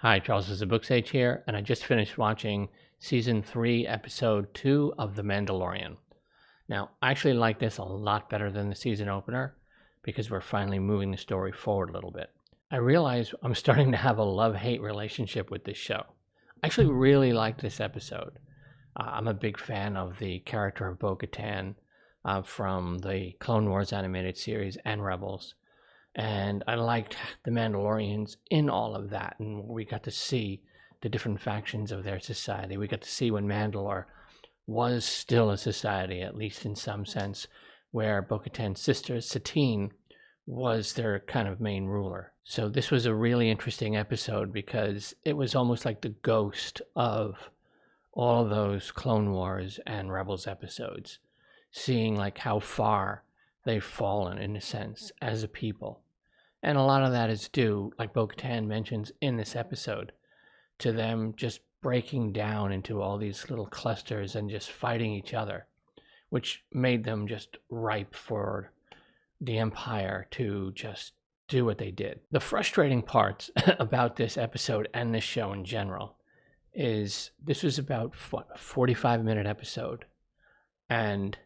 Hi, Charles SirBookSage here, and I just finished watching Season 3, Episode 2 of The Mandalorian. Now, I actually like this a lot better than the season opener because we're finally moving the story forward a little bit. I realize I'm starting to have a love-hate relationship with this show. I actually really like this episode. I'm a big fan of the character of Bo-Katan from the Clone Wars animated series and Rebels. And I liked the Mandalorians in all of that, and we got to see the different factions of their society. We got to see when Mandalore was still a society, at least in some sense, where Bo-Katan's sister Satine was their kind of main ruler. So this was a really interesting episode because it was almost like the ghost of all of those Clone Wars and Rebels episodes, seeing like how far they've fallen in a sense as a people. And a lot of that is due, like Bo-Katan mentions in this episode, to them just breaking down into all these little clusters and just fighting each other, which made them just ripe for the Empire to just do what they did. The frustrating parts about this episode and this show in general is this was about a 45-minute episode, and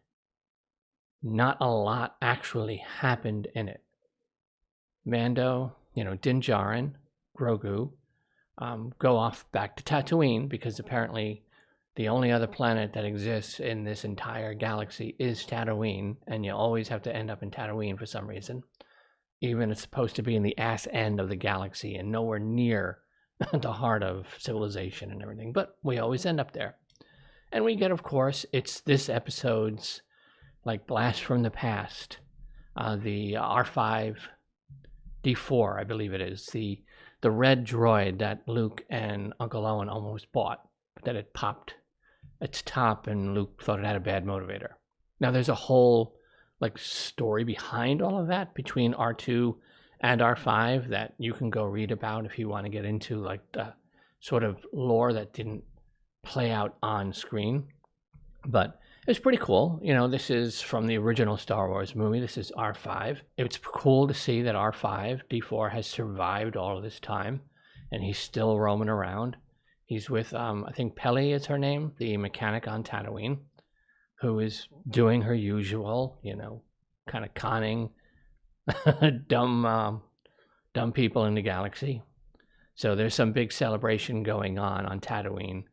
not a lot actually happened in it. Mando, Din Djarin, Grogu, go off back to Tatooine because apparently the only other planet that exists in this entire galaxy is Tatooine, and you always have to end up in Tatooine for some reason. Even it's supposed to be in the ass end of the galaxy and nowhere near the heart of civilization and everything, but we always end up there. And we get, of course, it's this episode's like blast from the past, the R5-D4, I believe it is, the red droid that Luke and Uncle Owen almost bought, but that it popped its top and Luke thought it had a bad motivator. Now there's a whole like story behind all of that between R2 and R5 that you can go read about if you want to get into like the sort of lore that didn't play out on screen. But it's pretty cool. This is from the original Star Wars movie. This is R5. It's cool to see that R5-D4 has survived all of this time, and he's still roaming around. He's with, I think Peli is her name, the mechanic on Tatooine, who is doing her usual, kind of conning dumb people in the galaxy. So there's some big celebration going on Tatooine.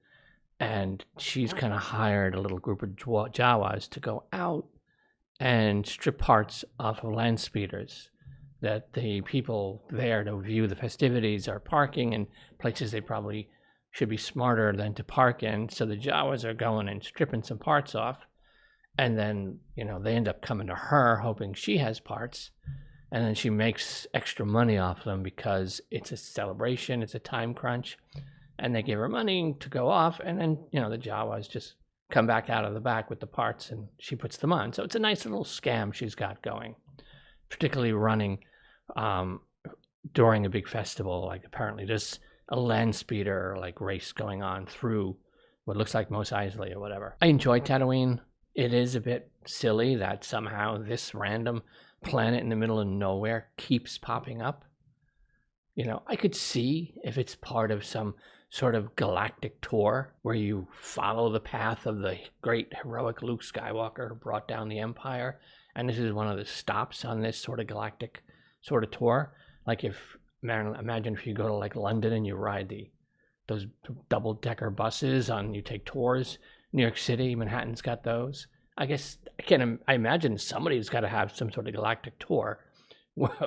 And she's kind of hired a little group of Jawas to go out and strip parts off of land speeders that the people there to view the festivities are parking in places they probably should be smarter than to park in. So the Jawas are going and stripping some parts off. And then, they end up coming to her hoping she has parts. And then she makes extra money off them because it's a celebration, it's a time crunch. And they give her money to go off, and then, the Jawas just come back out of the back with the parts, and she puts them on. So it's a nice little scam she's got going, particularly running during a big festival. Like apparently there's a land speeder like race going on through what looks like Mos Eisley or whatever. I enjoy Tatooine. It is a bit silly that somehow this random planet in the middle of nowhere keeps popping up. I could see if it's part of some sort of galactic tour where you follow the path of the great heroic Luke Skywalker who brought down the Empire, and this is one of the stops on this sort of galactic sort of tour. Like imagine if you go to like London and you ride those double-decker buses you take tours. New York City, Manhattan's got those. I imagine somebody's got to have some sort of galactic tour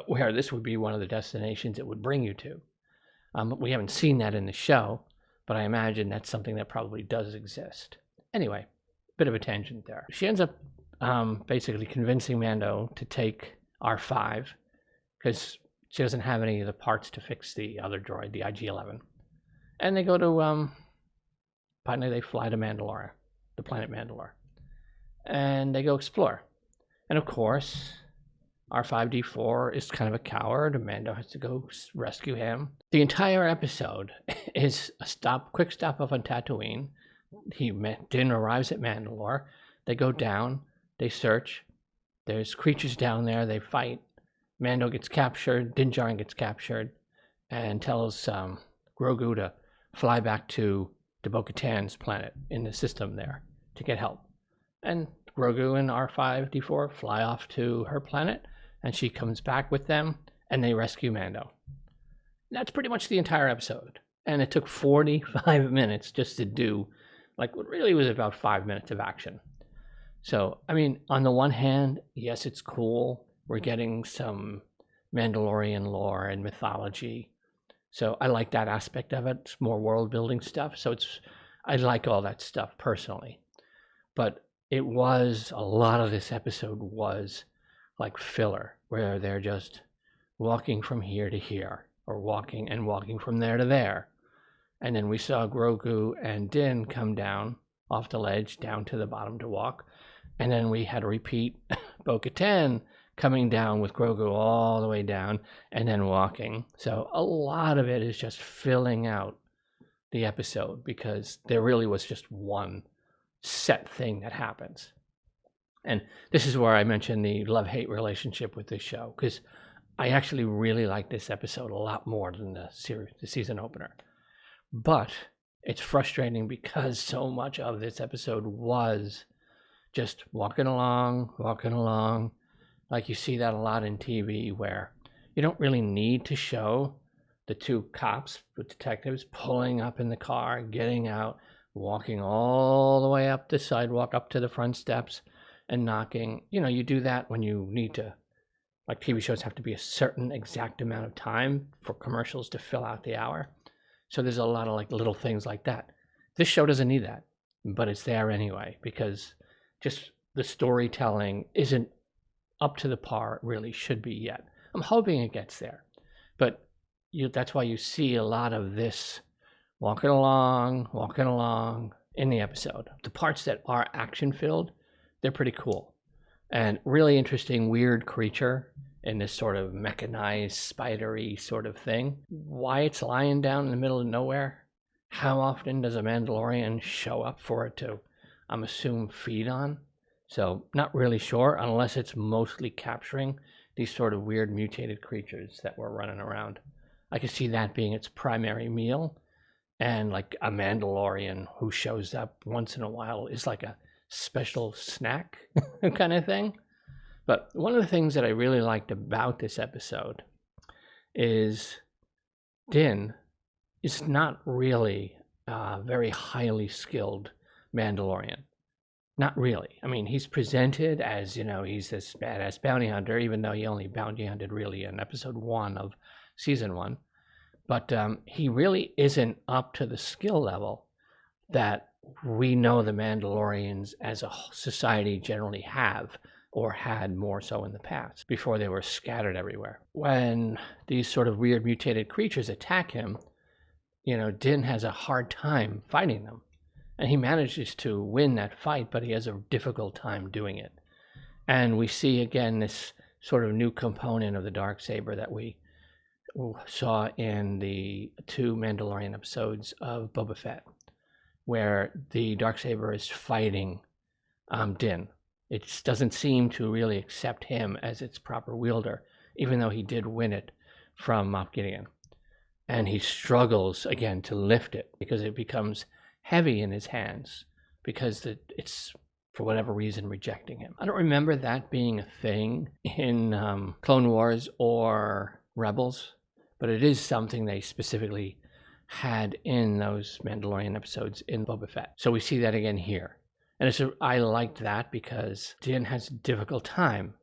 where this would be one of the destinations it would bring you to. We haven't seen that in the show, but I imagine that's something that probably does exist. Anyway, bit of a tangent there. She ends up basically convincing Mando to take R5 because she doesn't have any of the parts to fix the other droid, the IG-11. And they go to, finally they fly to Mandalore, the planet Mandalore. And they go explore. And of course, R5-D4 is kind of a coward, and Mando has to go rescue him. The entire episode is a quick stop off on Tatooine. Din arrives at Mandalore. They go down, they search. There's creatures down there, they fight. Mando gets captured, Din Djarin gets captured, and tells Grogu to fly back to Bo-Katan's planet in the system there to get help. And Grogu and R5-D4 fly off to her planet, and she comes back with them, and they rescue Mando. That's pretty much the entire episode. And it took 45 minutes just to do like what really was about 5 minutes of action. So, I mean, on the one hand, yes, it's cool. We're getting some Mandalorian lore and mythology. So I like that aspect of it. It's more world building stuff. So I like all that stuff personally. But a lot of this episode was like filler, where they're just walking from here to here, or walking from there to there. And then we saw Grogu and Din come down off the ledge down to the bottom to walk. And then we had to repeat Bo-Katan coming down with Grogu all the way down and then walking. So a lot of it is just filling out the episode because there really was just one set thing that happens. And this is where I mentioned the love-hate relationship with this show, because I actually really like this episode a lot more than the season opener. But it's frustrating because so much of this episode was just walking along. Like you see that a lot in TV, where you don't really need to show the two cops, the detectives, pulling up in the car, getting out, walking all the way up the sidewalk, up to the front steps, and knocking. You know, you do that when you need to. Like TV shows have to be a certain exact amount of time for commercials to fill out the hour. So there's a lot of like little things like that. This show doesn't need that, but it's there anyway because just the storytelling isn't up to the par it really should be yet. I'm hoping it gets there, but that's why you see a lot of this walking along in the episode. The parts that are action filled, they're pretty cool and really interesting, weird creature in this sort of mechanized, spidery sort of thing. Why it's lying down in the middle of nowhere? How often does a Mandalorian show up for it to, I'm assuming, feed on? So not really sure, unless it's mostly capturing these sort of weird mutated creatures that were running around. I could see that being its primary meal, and like a Mandalorian who shows up once in a while is like a special snack kind of thing. But one of the things that I really liked about this episode is Din is not really a very highly skilled Mandalorian. Not really. I mean, he's presented as, he's this badass bounty hunter, even though he only bounty hunted really in episode 1 of season 1. But he really isn't up to the skill level that we know the Mandalorians as a society generally have, or had more so in the past, before they were scattered everywhere. When these sort of weird mutated creatures attack him, Din has a hard time fighting them. And he manages to win that fight, but he has a difficult time doing it. And we see again this sort of new component of the Darksaber that we saw in the 2 Mandalorian episodes of Boba Fett, where the Darksaber is fighting Din. It doesn't seem to really accept him as its proper wielder, even though he did win it from Moff Gideon. And he struggles again to lift it because it becomes heavy in his hands because it's for whatever reason rejecting him. I don't remember that being a thing in Clone Wars or Rebels, but it is something they specifically had in those Mandalorian episodes in Boba Fett. So we see that again here. And I liked that because Din has a difficult time,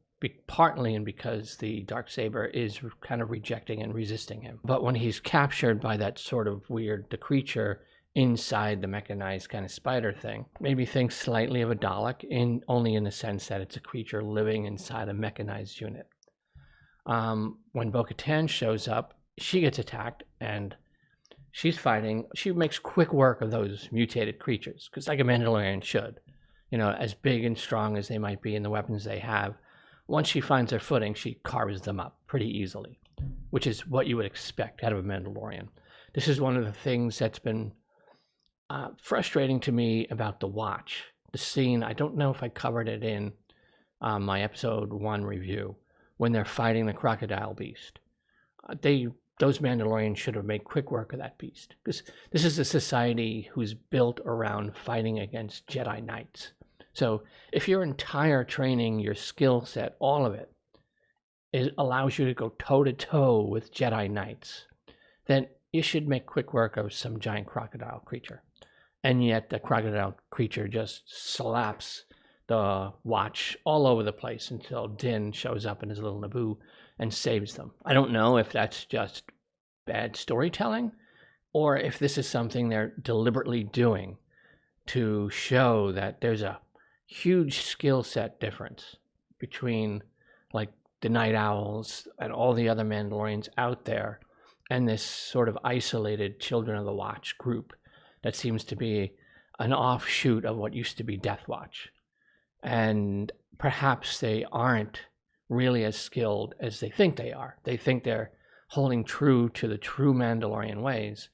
partly and because the Darksaber is kind of rejecting and resisting him. But when he's captured by that sort of the creature inside the mechanized kind of spider thing, made me think slightly of a Dalek, only in the sense that it's a creature living inside a mechanized unit. When Bo-Katan shows up, she gets attacked and she's fighting. She makes quick work of those mutated creatures, because like a Mandalorian should, as big and strong as they might be in the weapons they have, once she finds her footing, she carves them up pretty easily, which is what you would expect out of a Mandalorian. This is one of the things that's been frustrating to me about the Watch. The scene, I don't know if I covered it in my episode 1 review, when they're fighting the crocodile beast. They those Mandalorians should have made quick work of that beast. Because this is a society who's built around fighting against Jedi Knights. So if your entire training, your skill set, all of it, allows you to go toe-to-toe with Jedi Knights, then you should make quick work of some giant crocodile creature. And yet the crocodile creature just slaps the watch all over the place until Din shows up in his little Naboo and saves them. I don't know if that's just bad storytelling or if this is something they're deliberately doing to show that there's a huge skill set difference between like the Night Owls and all the other Mandalorians out there and this sort of isolated Children of the Watch group that seems to be an offshoot of what used to be Death Watch. And perhaps they aren't really as skilled as they think they are. They think they're holding true to the true Mandalorian ways,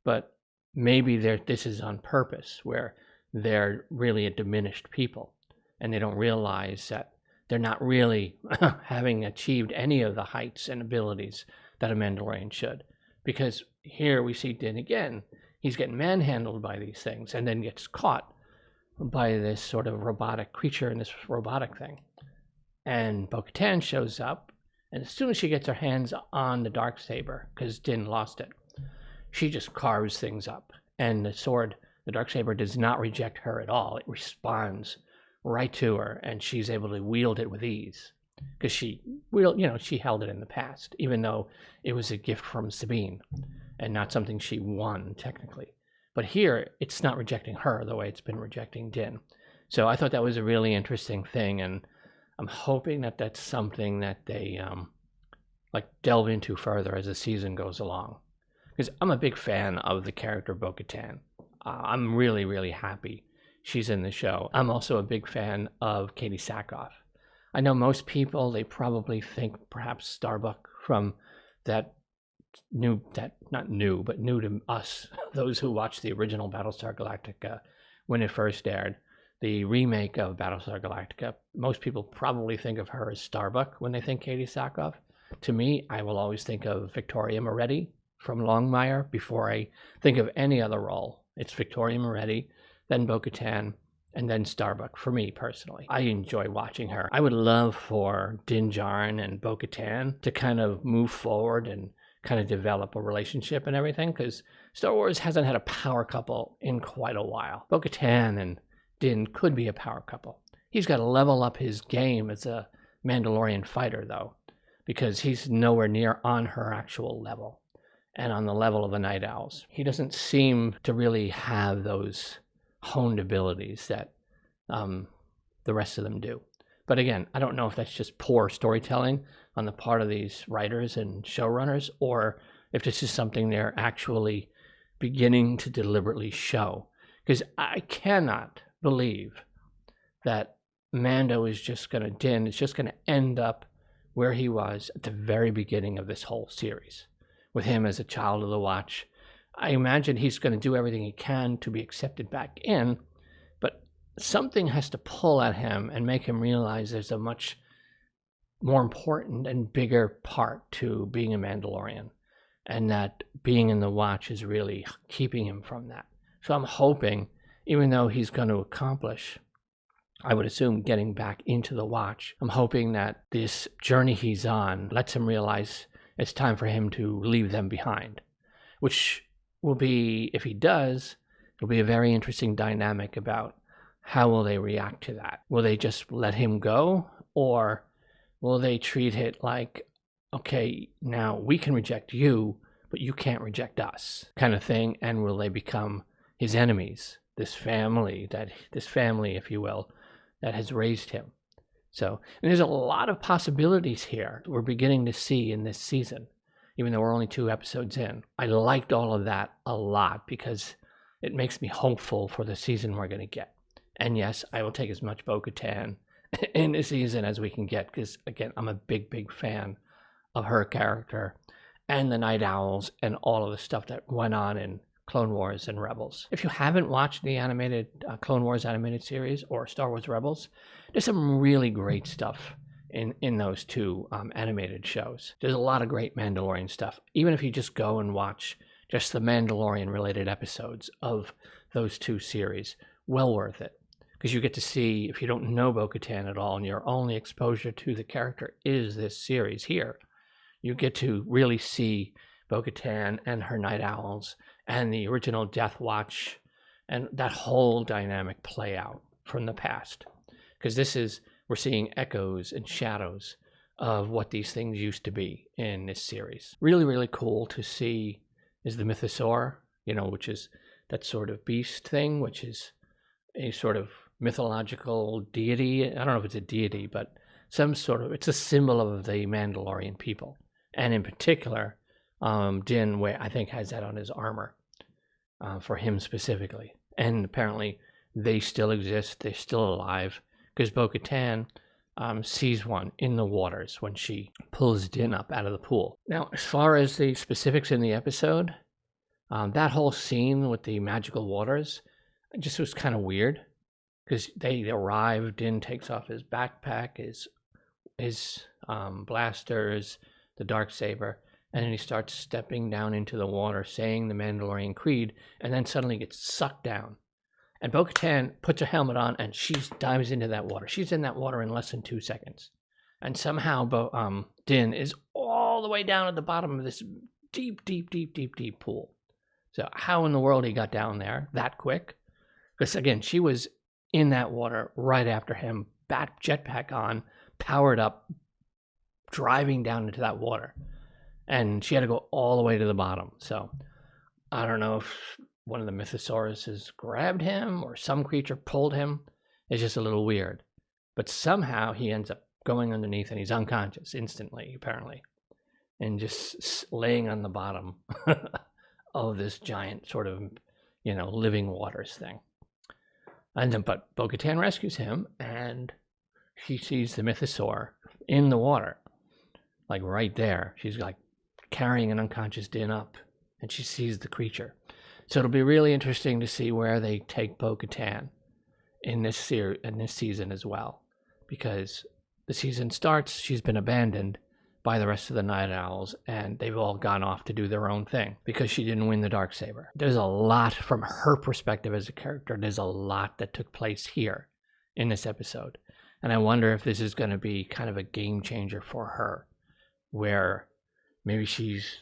but maybe this is on purpose, where they're really a diminished people, and they don't realize that they're not really having achieved any of the heights and abilities that a Mandalorian should. Because here we see Din again. He's getting manhandled by these things and then gets caught by this sort of robotic creature and this robotic thing. And Bo-Katan shows up, and as soon as she gets her hands on the Darksaber, because Din lost it, she just carves things up. And the sword, the Darksaber, does not reject her at all. It responds right to her, and she's able to wield it with ease. Because she held it in the past, even though it was a gift from Sabine and not something she won technically. But here, it's not rejecting her the way it's been rejecting Din. So I thought that was a really interesting thing, and I'm hoping that that's something that they delve into further as the season goes along. Because I'm a big fan of the character Bo-Katan. I'm really, really happy she's in the show. I'm also a big fan of Katie Sackhoff. I know most people, they probably think perhaps Starbuck from new to us, those who watched the original Battlestar Galactica when it first aired. The remake of Battlestar Galactica, most people probably think of her as Starbuck when they think Katie Sackhoff. To me, I will always think of Victoria Moretti from Longmire before I think of any other role. It's Victoria Moretti, then Bo-Katan, and then Starbuck for me personally. I enjoy watching her. I would love for Din Djarin and Bo-Katan to kind of move forward and kind of develop a relationship and everything, because Star Wars hasn't had a power couple in quite a while. Bo-Katan and Din could be a power couple. He's got to level up his game as a Mandalorian fighter, though, because he's nowhere near on her actual level and on the level of the Night Owls. He doesn't seem to really have those honed abilities that the rest of them do. But again, I don't know if that's just poor storytelling on the part of these writers and showrunners, or if this is something they're actually beginning to deliberately show. Because I cannot believe that Din is just going to end up where he was at the very beginning of this whole series, with him as a child of the Watch. I imagine he's going to do everything he can to be accepted back in, but something has to pull at him and make him realize there's a much more important and bigger part to being a Mandalorian, and that being in the Watch is really keeping him from that. So I'm hoping, even though he's going to accomplish, I would assume, getting back into the Watch, I'm hoping that this journey he's on lets him realize it's time for him to leave them behind, which will be, if he does, it'll be a very interesting dynamic about how will they react to that. Will they just let him go, or will they treat it like, okay, now we can reject you, but you can't reject us, kind of thing, and will they become his enemies, this family, if you will, that has raised him? So, and there's a lot of possibilities here we're beginning to see in this season, even though we're only 2 episodes in. I liked all of that a lot because it makes me hopeful for the season we're going to get. And yes, I will take as much Bo-Katan in the season as we can get, because again, I'm a big, big fan of her character and the Night Owls and all of the stuff that went on in Clone Wars and Rebels. If you haven't watched the animated Clone Wars animated series or Star Wars Rebels, there's some really great stuff in those two animated shows. There's a lot of great Mandalorian stuff. Even if you just go and watch just the Mandalorian related episodes of those two series, well worth it. Because you get to see, if you don't know Bo-Katan at all and your only exposure to the character is this series here, you get to really see Bo-Katan and her Night Owls and the original Death Watch and that whole dynamic play out from the past. Because we're seeing echoes and shadows of what these things used to be in this series. Really, really cool to see is the Mythosaur, which is that sort of beast thing, which is a sort of mythological deity. I don't know if it's a deity, but it's a symbol of the Mandalorian people. And in particular, Din, I think, has that on his armor for him specifically. And apparently they still exist. They're still alive because Bo-Katan sees one in the waters when she pulls Din up out of the pool. Now, as far as the specifics in the episode, that whole scene with the magical waters just was kind of weird because they arrive. Din takes off his backpack, his blasters, the Darksaber, and then he starts stepping down into the water, saying the Mandalorian Creed, and then suddenly gets sucked down. And Bo-Katan puts her helmet on, and she dives into that water. She's in that water in less than 2 seconds. And somehow Din is all the way down at the bottom of this deep, deep, deep, deep, deep pool. So how in the world he got down there that quick? Because, again, she was in that water right after him, jetpack on, powered up, driving down into that water. And she had to go all the way to the bottom. So I don't know if one of the Mythosauruses grabbed him or some creature pulled him. It's just a little weird. But somehow he ends up going underneath and he's unconscious instantly, apparently. And just laying on the bottom of this giant sort of, living waters thing. And then, but Bo-Katan rescues him and she sees the Mythosaur in the water. Like right there. She's like carrying an unconscious Din up and she sees the creature. So it'll be really interesting to see where they take Bo-Katan in this season as well. Because the season starts, she's been abandoned by the rest of the Night Owls, and they've all gone off to do their own thing because she didn't win the Darksaber. There's a lot from her perspective as a character. There's a lot that took place here in this episode. And I wonder if this is going to be kind of a game changer for her, where maybe she's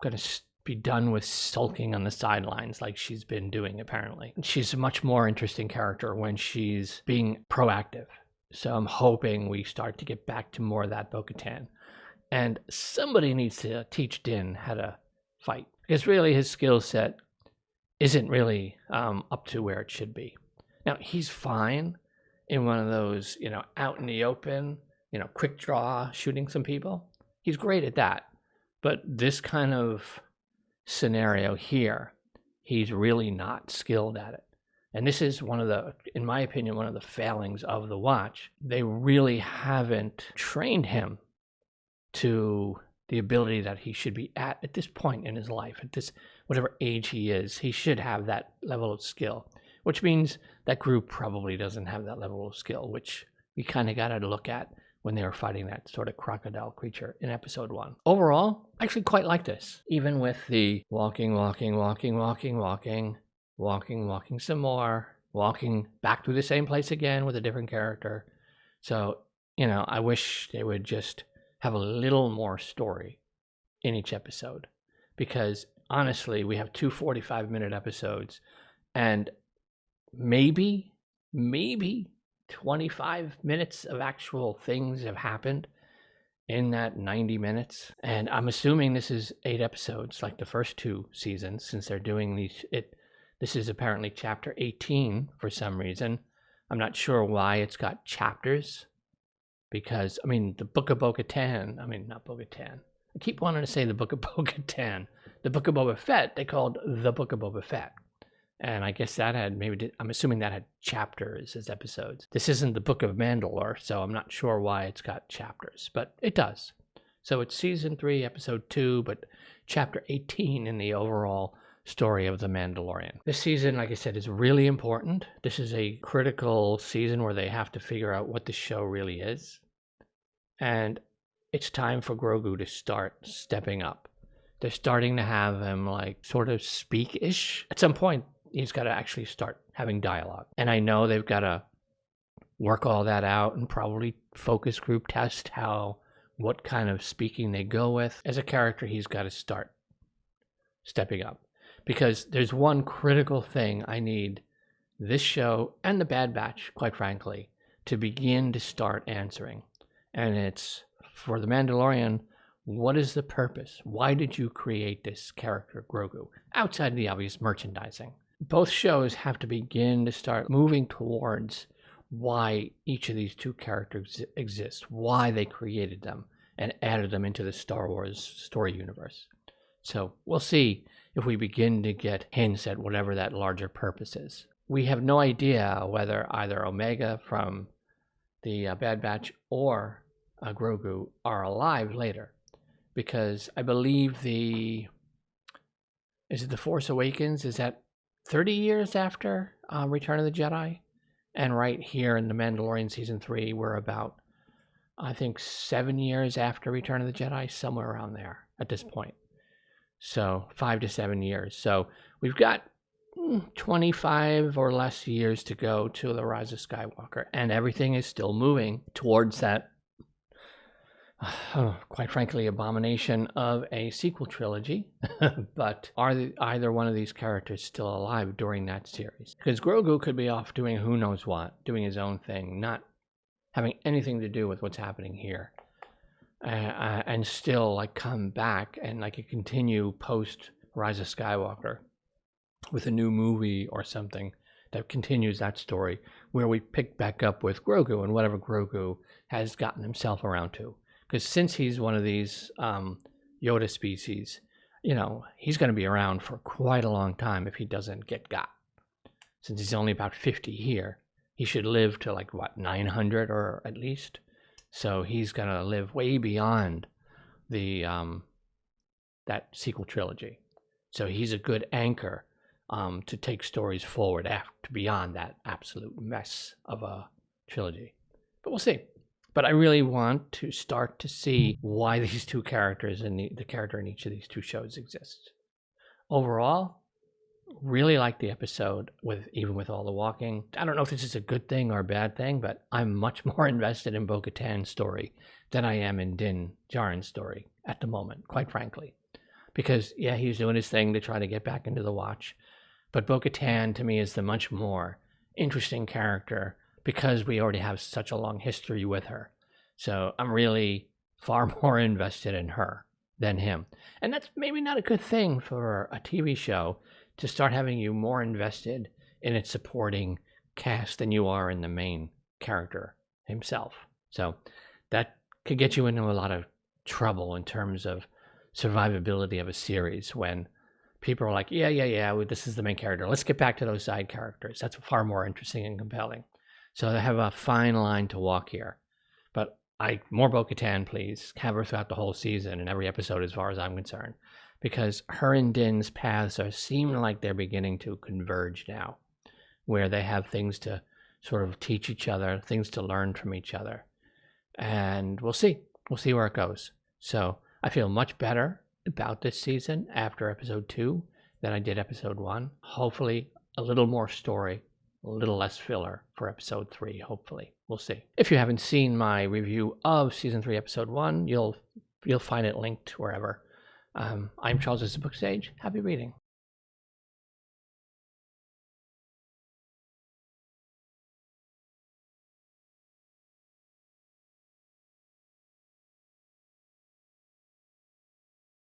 going to be done with sulking on the sidelines like she's been doing, apparently. She's a much more interesting character when she's being proactive. So I'm hoping we start to get back to more of that Bo-Katan. And somebody needs to teach Din how to fight. Because really his skill set isn't really up to where it should be. Now, he's fine in one of those, out in the open, quick draw, shooting some people. He's great at that. But this kind of scenario here, he's really not skilled at it. And this is in my opinion, one of the failings of the Watch. They really haven't trained him to the ability that he should be at this point in his life, at this whatever age he is. He should have that level of skill, which means that group probably doesn't have that level of skill, which we kind of got to look at when they were fighting that sort of crocodile creature in episode 1. Overall, I actually quite like this, even with the walking some more, walking back to the same place again with a different character. So, I wish they would just have a little more story in each episode, because honestly, we have 2 45-minute episodes and maybe 25 minutes of actual things have happened in that 90 minutes. And I'm assuming this is 8 episodes like the first 2 seasons, since they're doing this is apparently chapter 18 for some reason. I'm not sure why it's got chapters. Because, the Book of Bo-Katan, not Bo-Katan. I keep wanting to say the Book of Bo-Katan. The Book of Boba Fett, they called the Book of Boba Fett. And I guess that had I'm assuming that had chapters as episodes. This isn't the Book of Mandalore, so I'm not sure why it's got chapters, but it does. So it's season 3, episode 2, but chapter 18 in the overall story of the Mandalorian. This season, like I said, is really important. This is a critical season where they have to figure out what the show really is. And it's time for Grogu to start stepping up. They're starting to have him like sort of speak-ish. At some point, he's got to actually start having dialogue. And I know they've got to work all that out and probably focus group test what kind of speaking they go with. As a character, he's got to start stepping up. Because there's one critical thing I need this show and the Bad Batch, quite frankly, to begin to start answering. And it's, for the Mandalorian, what is the purpose? Why did you create this character, Grogu, outside of the obvious merchandising? Both shows have to begin to start moving towards why each of these two characters exist, why they created them and added them into the Star Wars story universe. So we'll see if we begin to get hints at whatever that larger purpose is. We have no idea whether either Omega from the Bad Batch or Grogu are alive later, because I believe The Force Awakens, is that 30 years after Return of the Jedi? And right here in The Mandalorian Season 3, we're about, I think, 7 years after Return of the Jedi, somewhere around there at this point. So 5 to 7 years. So we've got 25 or less years to go to the Rise of Skywalker, and everything is still moving towards that, quite frankly, abomination of a sequel trilogy. But are either one of these characters still alive during that series? Because Grogu could be off doing who knows what, doing his own thing, not having anything to do with what's happening here. And still like come back and like continue post Rise of Skywalker with a new movie or something that continues that story, where we pick back up with Grogu and whatever Grogu has gotten himself around to. Because since he's one of these Yoda species, he's going to be around for quite a long time if he doesn't get got. Since he's only about 50 here, he should live to 900 or at least. So he's going to live way beyond the that sequel trilogy. So he's a good anchor to take stories forward after, beyond that absolute mess of a trilogy. But we'll see. But I really want to start to see why these two characters and the character in each of these two shows exists. Overall, really like the episode, even with all the walking. I don't know if this is a good thing or a bad thing, but I'm much more invested in Bo-Katan's story than I am in Din Djarin's story at the moment, quite frankly. Because, yeah, he's doing his thing to try to get back into the Watch. But Bo-Katan, to me, is the much more interesting character because we already have such a long history with her. So I'm really far more invested in her than him. And that's maybe not a good thing for a TV show, to start having you more invested in its supporting cast than you are in the main character himself. So that could get you into a lot of trouble in terms of survivability of a series when people are like, yeah, this is the main character. Let's get back to those side characters. That's far more interesting and compelling. So they have a fine line to walk here. But more Bo-Katan, please. Have her throughout the whole season and every episode as far as I'm concerned. Because her and Din's paths seem like they're beginning to converge now, where they have things to sort of teach each other, things to learn from each other. And we'll see. We'll see where it goes. So I feel much better about this season after episode 2 than I did episode 1. Hopefully a little more story, a little less filler for episode 3, hopefully. We'll see. If you haven't seen my review of season 3, episode 1, you'll find it linked wherever. I'm Charles, SirBookSage. Happy reading.